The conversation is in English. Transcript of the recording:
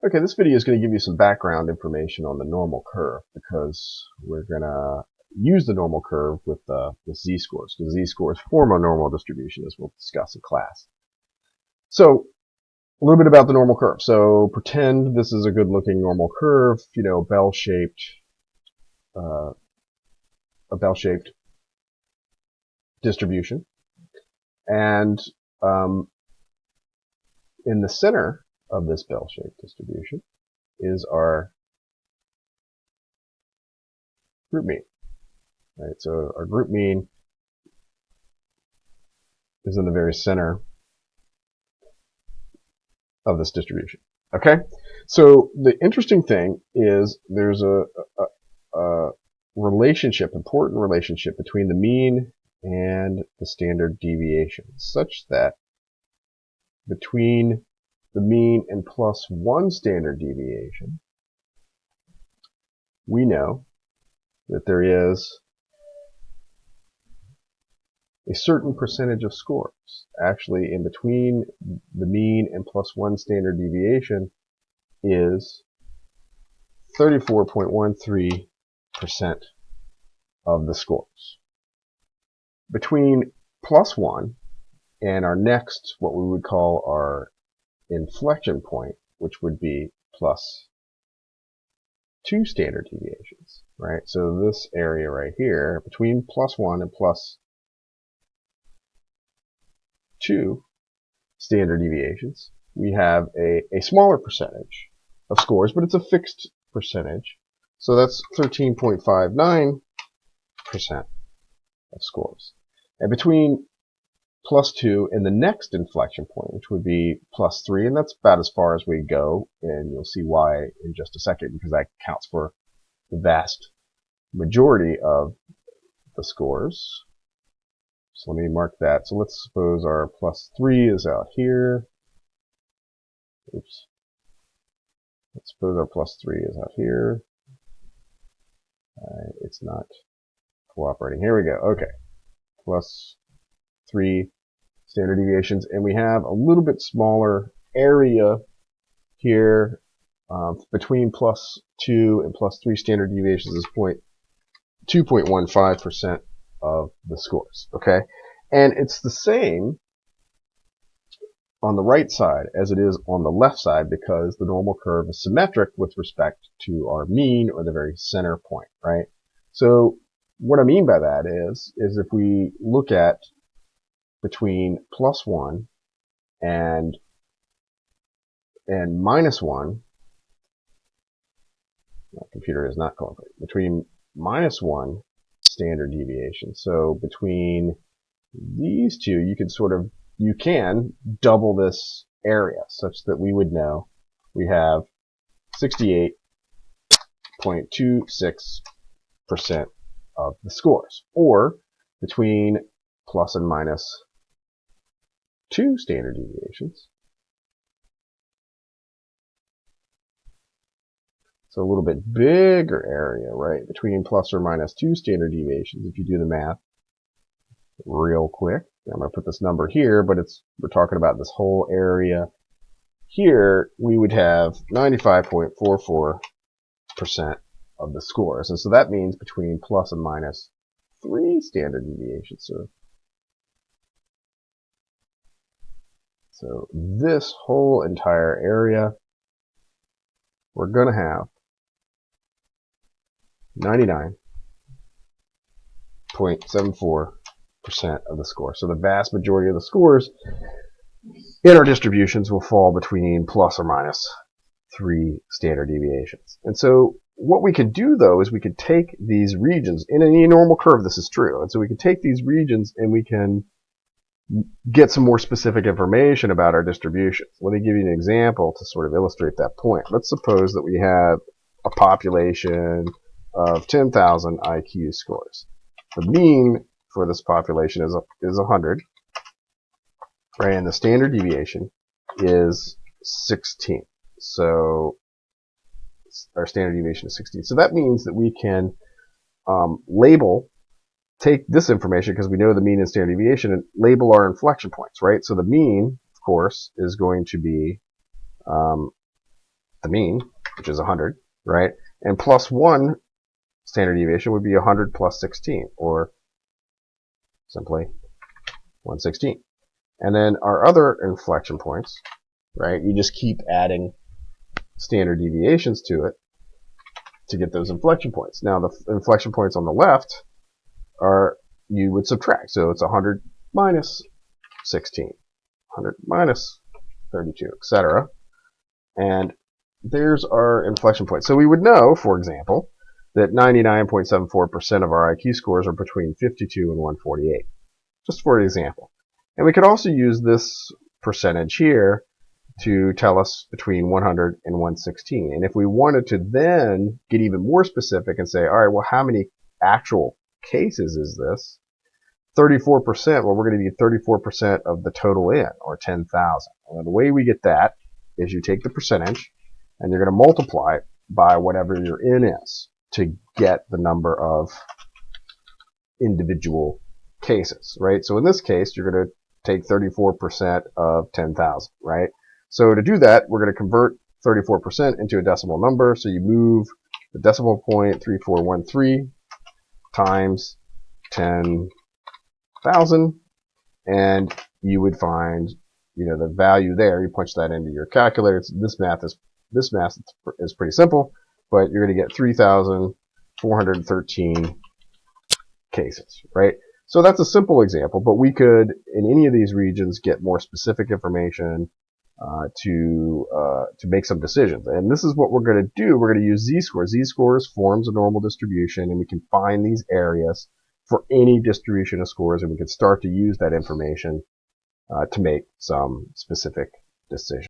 Okay, this video is going to give you some background information on the normal curve because we're going to use the normal curve with z-scores, because z-scores form a normal distribution, as we'll discuss in class. So a little bit about the normal curve. So pretend this is a good-looking normal curve, you know, a bell-shaped distribution, and in the center of this bell-shaped distribution is our group mean. Right, so our group mean is in the very center of this distribution. Okay, so the interesting thing is there's a relationship, important relationship between the mean and the standard deviation, such that between the mean and plus one standard deviation, we know that there is a certain percentage of scores. Actually, in between the mean and plus one standard deviation is 34.13% of the scores. Between plus one and our next, what we would call our inflection point, which would be plus two standard deviations, right? So this area right here, between plus one and plus two standard deviations, we have a smaller percentage of scores, but it's a fixed percentage. So that's 13.59% of scores. And between plus two and the next inflection point, which would be plus three, and that's about as far as we go, and you'll see why in just a second, because that counts for the vast majority of the scores. So let me mark that. So let's suppose our plus 3 is out here. Oops. Let's suppose our plus 3 is out here. It's not cooperating. Here we go. Okay. Plus 3 standard deviations. And we have a little bit smaller area here between plus 2 and plus 3 standard deviations is 2.15% of the scores. Okay, and it's the same on the right side as it is on the left side, because the normal curve is symmetric with respect to our mean, or the very center point, right? So what I mean by that is if we look at between plus 1 and minus 1, my computer is not cooperating, between minus 1 standard deviation. So between these two, you can double this area such that we would know we have 68.26% of the scores. Or between plus and minus 2 standard deviations, so a little bit bigger area, right? Between plus or minus 2 standard deviations, if you do the math real quick. I'm going to put this number here, but we're talking about this whole area here. We would have 95.44% of the scores. And so that means between plus and minus 3 standard deviations. So this whole entire area, we're going to have 99.74% of the score. So the vast majority of the scores in our distributions will fall between plus or minus 3 standard deviations. And so what we could do, though, is we could take these regions, in any normal curve this is true, and so we could take these regions and we can get some more specific information about our distributions. Let me give you an example to sort of illustrate that point. Let's suppose that we have a population of 10,000 IQ scores. The mean for this population is 100, right? And the standard deviation is 16. So our standard deviation is 16. So that means that we can take this information, because we know the mean and standard deviation, and label our inflection points, right? So the mean, of course, is going to be the mean, which is 100, right? And plus 1 standard deviation would be 100 plus 16, or simply 116. And then our other inflection points, right? You just keep adding standard deviations to it to get those inflection points. Now, the inflection points on the left are, you would subtract. So it's 100 minus 16, 100 minus 32, etc. And there's our inflection point. So we would know, for example, that 99.74% of our IQ scores are between 52 and 148, just for example. And we could also use this percentage here to tell us between 100 and 116. And if we wanted to then get even more specific and say, all right, well, how many actual cases is this? 34%, well, we're going to need 34% of the total N, or 10,000. And the way we get that is you take the percentage and you're going to multiply it by whatever your N is to get the number of individual cases, right? So in this case, you're going to take 34% of 10,000, right? So to do that, we're going to convert 34% into a decimal number. So you move the decimal point 3413 times 10,000, and you would find, the value there. You punch that into your calculator. This math is pretty simple, but you're going to get 3,413 cases, right? So that's a simple example, but we could, in any of these regions, get more specific information to make some decisions. And this is what we're going to do. We're going to use z-scores. Z-scores forms a normal distribution, and we can find these areas for any distribution of scores, and we can start to use that information to make some specific decisions.